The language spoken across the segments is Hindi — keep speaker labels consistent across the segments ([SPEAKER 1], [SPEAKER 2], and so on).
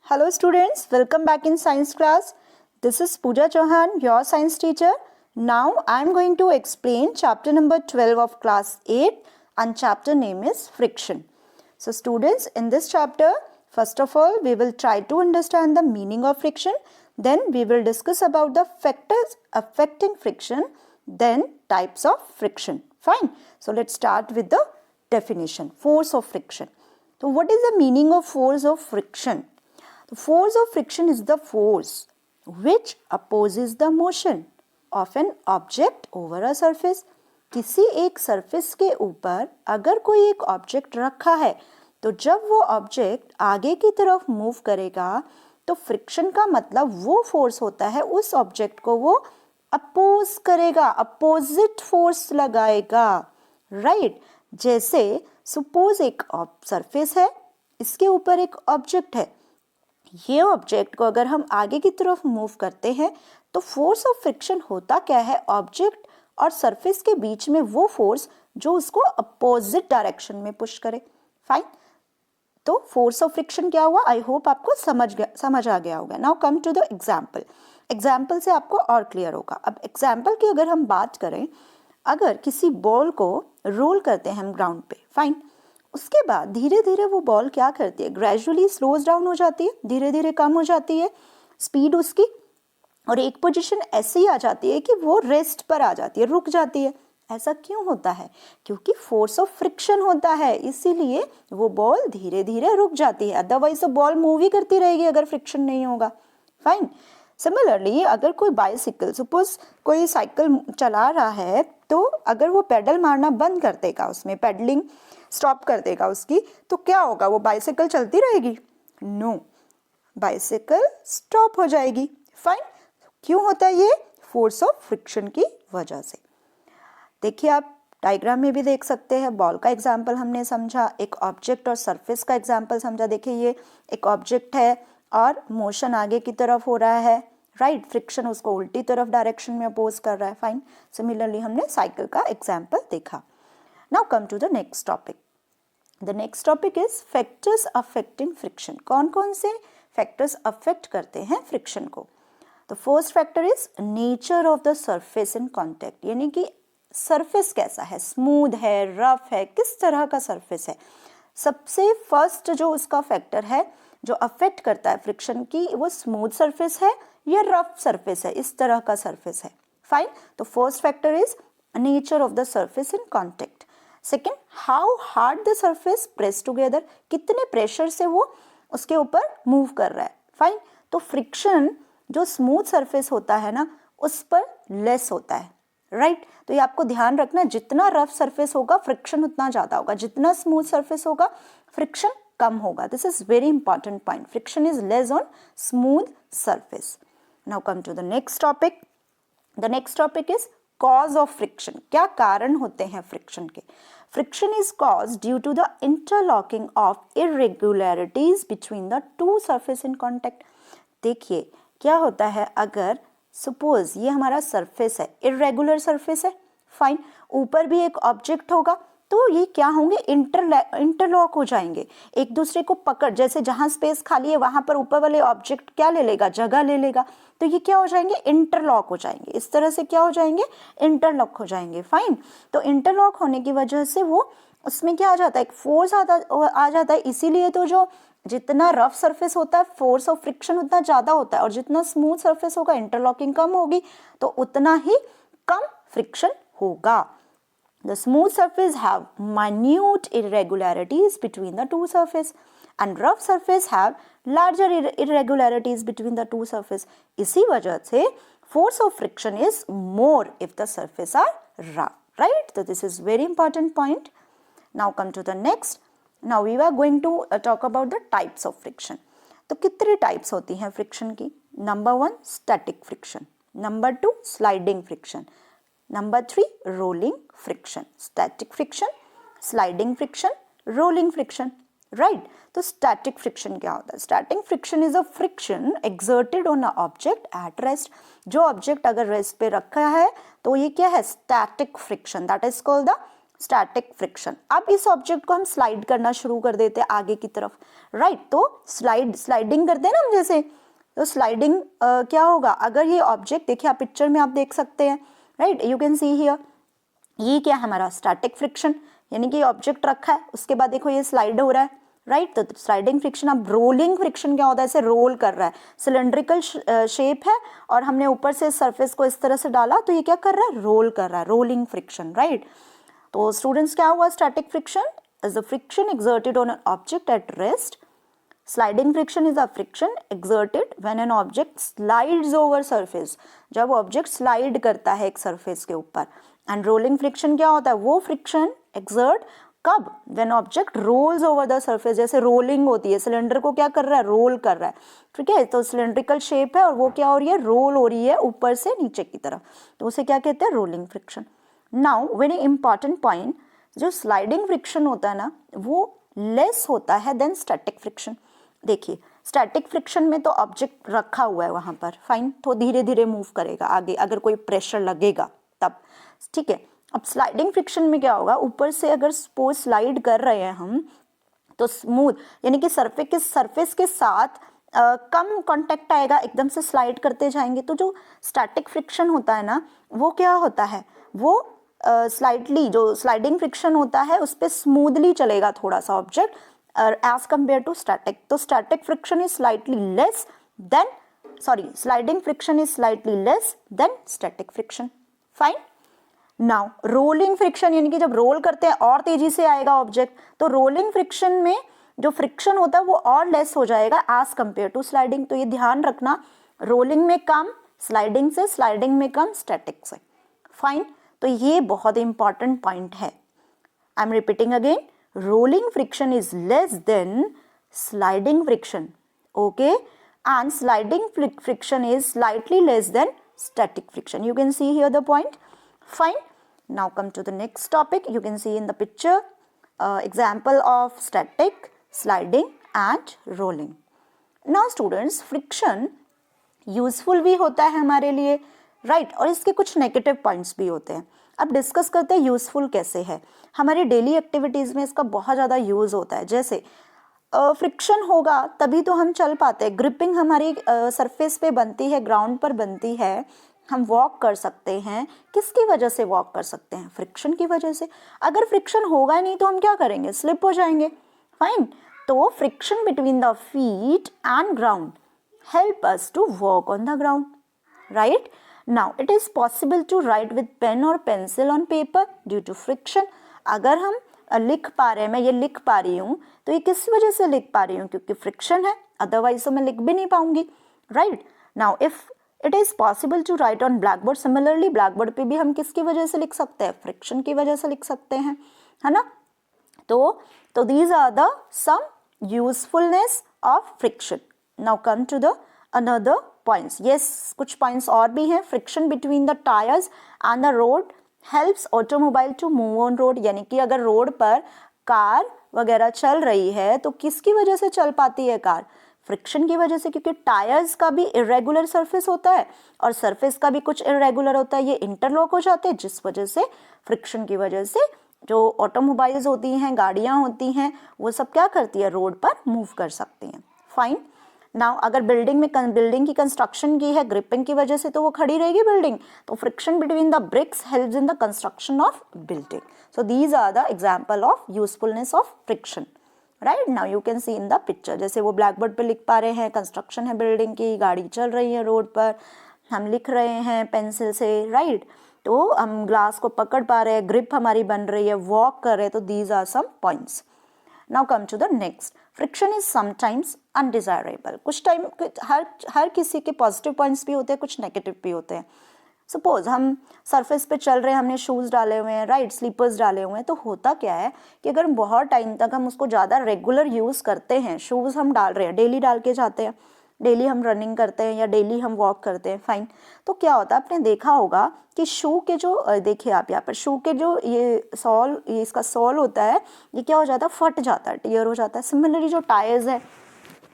[SPEAKER 1] Hello students, welcome back in science class. This is Pooja Chauhan, your science teacher. Now I am going to explain chapter number 12 of class 8 and chapter name is friction. So students, in this chapter, first of all, we will try to understand the meaning of friction. Then we will discuss about the factors affecting friction. Then types of friction. Fine. So let's start with the definition, force of friction. So what is the meaning of force of friction? The force of friction is the force which opposes the motion of an object over a surface. किसी एक सरफेस के ऊपर अगर कोई एक ऑब्जेक्ट रखा है तो जब वो ऑब्जेक्ट आगे की तरफ मूव करेगा तो फ्रिक्शन का मतलब वो फोर्स होता है, उस ऑब्जेक्ट को वो अपोज करेगा, अपोजिट फोर्स लगाएगा, राइट। जैसे सपोज एक सरफेस है, इसके ऊपर एक ऑब्जेक्ट है, ये ऑब्जेक्ट को अगर हम आगे की तरफ मूव करते हैं तो फोर्स ऑफ फ्रिक्शन होता क्या है, ऑब्जेक्ट और सरफेस के बीच में वो फोर्स जो उसको अपोजिट डायरेक्शन में पुश करे। फाइन, तो फोर्स ऑफ फ्रिक्शन क्या हुआ, आई होप आपको समझ आ गया होगा। Now come to the example से आपको और क्लियर होगा। अब एग्जाम्पल की अगर हम बात करें, अगर किसी बॉल को रोल करते हैं हम ग्राउंड पे, फाइन, उसके बाद धीरे धीरे वो बॉल क्या करती है, ग्रेजुअली स्लोज डाउन हो जाती है, धीरे धीरे कम हो जाती है स्पीड उसकी, और एक पोजीशन ऐसी ही आ जाती है कि वो रेस्ट पर आ जाती है, रुक जाती है। ऐसा क्यों होता है? क्योंकि फोर्स ऑफ फ्रिक्शन होता है, इसीलिए वो बॉल धीरे धीरे रुक जाती है, अदरवाइज तो बॉल मूव ही करती रहेगी अगर फ्रिक्शन नहीं होगा। फाइन। सिमिलरली अगर कोई बाइसिकल, सपोज कोई साइकिल चला रहा है, तो अगर वो पेडल मारना बंद कर देगा, उसमें पेडलिंग स्टॉप कर देगा उसकी, तो क्या होगा, वो बाइसिकल चलती रहेगी? नो, बाइसिकल स्टॉप हो जाएगी। फाइन, क्यों होता है ये? फोर्स ऑफ फ्रिक्शन की वजह से। देखिए आप डायग्राम में भी देख सकते हैं, बॉल का एग्जाम्पल हमने समझा, एक ऑब्जेक्ट और सरफेस का एग्जाम्पल समझा। देखिए ये एक ऑब्जेक्ट है और मोशन आगे की तरफ हो रहा है, राइट, फ्रिक्शन उसको उल्टी तरफ डायरेक्शन में अपोज कर रहा है। फाइन, सिमिलरली हमने साइकिल का एग्जाम्पल देखा। Now come to the next topic. The next topic is factors affecting friction. कौन कौन से फैक्टर्स अफेक्ट करते हैं फ्रिक्शन को? The first factor is nature of the surface in contact, यानी कि सरफेस कैसा है, स्मूथ है, रफ है, किस तरह का सरफेस है। सबसे फर्स्ट जो उसका फैक्टर है जो अफेक्ट करता है फ्रिक्शन की, वो स्मूथ सरफेस है या रफ सरफेस है, इस तरह का सरफेस है। फाइन, तो first factor is nature of the surface in contact. Second, how hard the surface press together, कितने प्रेशर से वो उसके ऊपर मूव कर रहा है। फाइन, तो फ्रिक्शन जो स्मूथ सरफेस होता है ना, उस पर लेस होता है, राइट। तो ये आपको ध्यान रखना, जितना रफ सरफेस होगा फ्रिक्शन उतना ज्यादा होगा, जितना स्मूथ सरफेस होगा फ्रिक्शन कम होगा। This is very important point, friction is less on smooth surface. Now come to the next topic. The next topic is cause of friction. क्या कारण होते हैं फ्रिक्शन के? Friction is cause due to the interlocking of irregularities between the two surface in contact. देखिए क्या होता है, अगर सपोज ये हमारा सरफेस है, इरेगुलर सरफेस है, फाइन, ऊपर भी एक ऑब्जेक्ट होगा, तो ये क्या होंगे, इंटरलॉक हो जाएंगे, एक दूसरे को पकड़, जैसे जहां स्पेस खाली है वहां पर ऊपर वाले ऑब्जेक्ट क्या ले लेगा, जगह ले लेगा, तो ये क्या हो जाएंगे, इंटरलॉक हो जाएंगे, इस तरह से क्या हो जाएंगे, इंटरलॉक हो जाएंगे। फाइन, तो इंटरलॉक होने की वजह से वो उसमें क्या आ जाता है, एक फोर्स आ जाता है, इसीलिए तो जो जितना रफ सरफेस होता है फोर्स ऑफ फ्रिक्शन उतना ज्यादा होता है, और जितना स्मूथ सरफेस होगा इंटरलॉकिंग कम होगी तो उतना ही कम फ्रिक्शन होगा। The smooth surface have minute irregularities between the two surface and rough surface have larger irregularities between the two surface. इसी वजह से force of friction is more if the surface are rough, right? So this is very important point. Now come to the next. Now we are going to talk about the types of friction. तो कितने types होती हैं friction की? Number 1 static friction, number 2 sliding friction, Number 3 rolling friction, static friction, sliding friction, rolling friction, right? तो static friction क्या होता है? Static friction is a friction exerted on an object at rest. जो object अगर rest पे रखा है तो ये क्या है? Static friction, that is called the static friction. अब इस ऑब्जेक्ट को हम स्लाइड करना शुरू कर देते हैं आगे की तरफ, राइट। तो स्लाइडिंग करते हैं ना हम जैसे, तो स्लाइडिंग क्या होगा, अगर ये ऑब्जेक्ट, देखिए आप पिक्चर में आप देख सकते हैं, right, you can see here, ये क्या है हमारा स्टैटिक फ्रिक्शन, यानी कि ऑब्जेक्ट रखा है, उसके बाद देखो ये स्लाइड हो रहा है, राइट। तो स्लाइडिंग फ्रिक्शन। अब रोलिंग फ्रिक्शन क्या होता है, ऐसे रोल कर रहा है, सिलेंड्रिकल शेप है और हमने ऊपर से सरफेस को इस तरह से डाला तो ये क्या कर रहा है, रोल कर रहा है, रोलिंग फ्रिक्शन, राइट। तो स्टूडेंट्स क्या हुआ, static friction is the friction exerted on an object at rest. Sliding friction is a friction exerted when an object slides over surface, जब ऑब्जेक्ट स्लाइड करता है एक सरफेस के ऊपर। एंड रोलिंग फ्रिक्शन क्या होता है, वो फ्रिक्शन एक्सर्ट कब, when object rolls over the surface, जैसे रोलिंग होती है, सिलेंडर को क्या कर रहा है, रोल कर रहा है, ठीक है। तो सिलेंड्रिकल शेप है और वो क्या हो रही है, रोल हो रही है ऊपर से नीचे की तरफ, तो उसे क्या कहते हैं, rolling friction. Now very important point, जो स्लाइडिंग फ्रिक्शन होता है ना वो लेस होता है देन स्टैटिक फ्रिक्शन। देखिए स्टैटिक फ्रिक्शन में तो ऑब्जेक्ट रखा हुआ है वहां पर, फाइन, तो धीरे धीरे मूव करेगा आगे, अगर कोई प्रेशर लगेगा तब, ठीक है। अब स्लाइडिंग फ्रिक्शन में क्या होगा, ऊपर से अगर सपोज स्लाइड कर रहे हैं हम तो स्मूथ, यानी कि सरफेस के साथ कम कांटेक्ट आएगा, एकदम से स्लाइड करते जाएंगे। तो जो स्टैटिक फ्रिक्शन होता है ना वो क्या होता है, वो स्लाइडली, जो स्लाइडिंग फ्रिक्शन होता है उस पर स्मूथली चलेगा थोड़ा सा object as compare to static. तो static friction is slightly less than, sorry, sliding friction is slightly less than static friction, fine. Now rolling friction, यानी कि जब रोल करते हैं और तेजी से आएगा ऑब्जेक्ट, तो रोलिंग फ्रिक्शन में जो फ्रिक्शन होता है वो और लेस हो जाएगा एज कंपेयर टू स्लाइडिंग। तो ये ध्यान रखना, रोलिंग में कम स्लाइडिंग से, स्लाइडिंग में कम स्टैटिक से, फाइन। तो ये बहुत इंपॉर्टेंट पॉइंट है। I am repeating again, rolling friction is less than sliding friction, okay, and sliding friction is slightly less than static friction. You can see here the point, fine. Now come to the next topic. You can see in the picture example of static, sliding and rolling. Now students, friction useful भी होता है हमारे लिए, राइट, और इसके कुछ नेगेटिव पॉइंट्स भी होते हैं। अब डिस्कस करते हैं यूजफुल कैसे है। हमारी डेली एक्टिविटीज़ में इसका बहुत ज़्यादा यूज़ होता है। जैसे फ्रिक्शन होगा तभी तो हम चल पाते हैं, ग्रिपिंग हमारी सरफेस पे बनती है, ग्राउंड पर बनती है, हम वॉक कर सकते हैं। किसकी वजह से वॉक कर सकते हैं, फ्रिक्शन की वजह से। अगर फ्रिक्शन होगा नहीं तो हम क्या करेंगे, स्लिप हो जाएंगे, फाइन। तो friction between the feet and ground help us to walk on the ground, right? Now it is possible to write with pen or pencil on paper due to friction. अगर हम लिख पा रहे हैं, मैं ये लिख पा रही हूँ तो ये किस वजह से लिख पा रही हूँ, क्योंकि फ्रिक्शन है, अदरवाइज तो मैं लिख भी नहीं पाऊंगी, right. Now if it is possible to write on blackboard, similarly blackboard पे भी हम किसकी वजह से लिख सकते हैं, फ्रिक्शन की वजह से लिख सकते हैं, है ना। तो these are the some usefulness of friction. Now come to the another points. Yes, कुछ points और भी हैं। Friction between the tires and the road helps automobile to move on road. यानी कि अगर रोड पर कार वगैरह चल रही है तो किसकी वजह से चल पाती है कार, फ्रिक्शन की वजह से, क्योंकि टायर्स का भी इरेगुलर सरफेस होता है और सरफेस का भी कुछ इरेगुलर होता है, ये इंटरलॉक हो जाते हैं, जिस वजह से फ्रिक्शन की वजह से जो ऑटोमोबाइल्स होती हैं, गाड़ियाँ होती हैं, वो सब क्या करती है, रोड पर मूव कर सकती हैं, फाइन। नाउ अगर बिल्डिंग की कंस्ट्रक्शन की है ग्रिपिंग की वजह से तो वो खड़ी रहेगी बिल्डिंग, तो friction between the bricks helps in the construction of building. So these are the example of usefulness of friction, right. Now you can see in the picture, जैसे वो ब्लैक बोर्ड पे लिख पा रहे हैं, कंस्ट्रक्शन है बिल्डिंग की, गाड़ी चल रही है रोड पर, हम लिख रहे हैं पेंसिल से, राइट। तो हम ग्लास को पकड़ पा रहे हैं, ग्रिप हमारी बन रही है, वॉक कर रहे हैं, तो these are some points. Now come to the next, friction is sometimes undesirable. कुछ टाइम हर किसी के पॉजिटिव पॉइंट्स भी होते हैं, कुछ नेगेटिव भी होते हैं। सपोज हम सरफेस पे चल रहे हैं, हमने शूज़ डाले हुए हैं, राइट, स्लीपर्स डाले हुए हैं, तो होता क्या है कि अगर बहुत टाइम तक हम उसको ज़्यादा रेगुलर यूज़ करते हैं, शूज़ हम डाल रहे हैं, डेली डाल के जाते हैं, डेली हम रनिंग करते हैं या डेली हम वॉक करते हैं, फाइन, तो क्या होता है, आपने देखा होगा कि शू के जो, देखिए आप यहाँ पर शू के जो ये इसका सोल होता है, ये क्या हो जाता है, फट जाता है, टियर हो जाता है। सिमिलरली जो टायर्स है,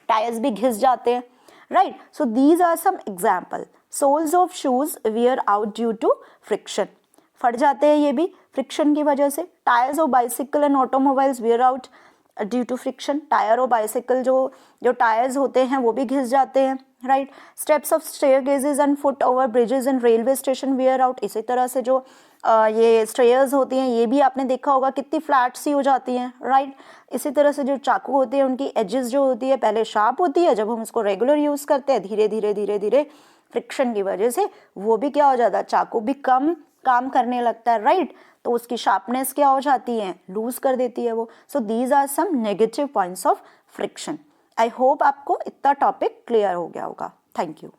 [SPEAKER 1] टायर्स भी घिस जाते हैं, right. So these are some example, soles of shoes wear out due to friction, फट जाते हैं ये भी फ्रिक्शन की वजह से। Tyres of bicycle and automobiles wear out due to friction, tyre और बाइसिकल जो टायर्स होते हैं वो भी घिस जाते हैं, right. Steps of staircases and foot over bridges and railway station wear out, इसी तरह से जो ये स्टेयर्स होती हैं ये भी आपने देखा होगा कितनी फ्लैट सी हो जाती हैं, राइट। इसी तरह से जो चाकू होती है उनकी एजेस जो होती है पहले शार्प होती है, जब हम उसको रेगुलर यूज़ करते हैं धीरे धीरे फ्रिक्शन की वजह से वो भी क्या हो जाता है, चाकू भी कम काम करने लगता है, राइट। तो उसकी शार्पनेस क्या हो जाती है, लूज कर देती है वो। So these are some negative points of friction. I hope आपको इतना टॉपिक क्लियर हो गया होगा। Thank you.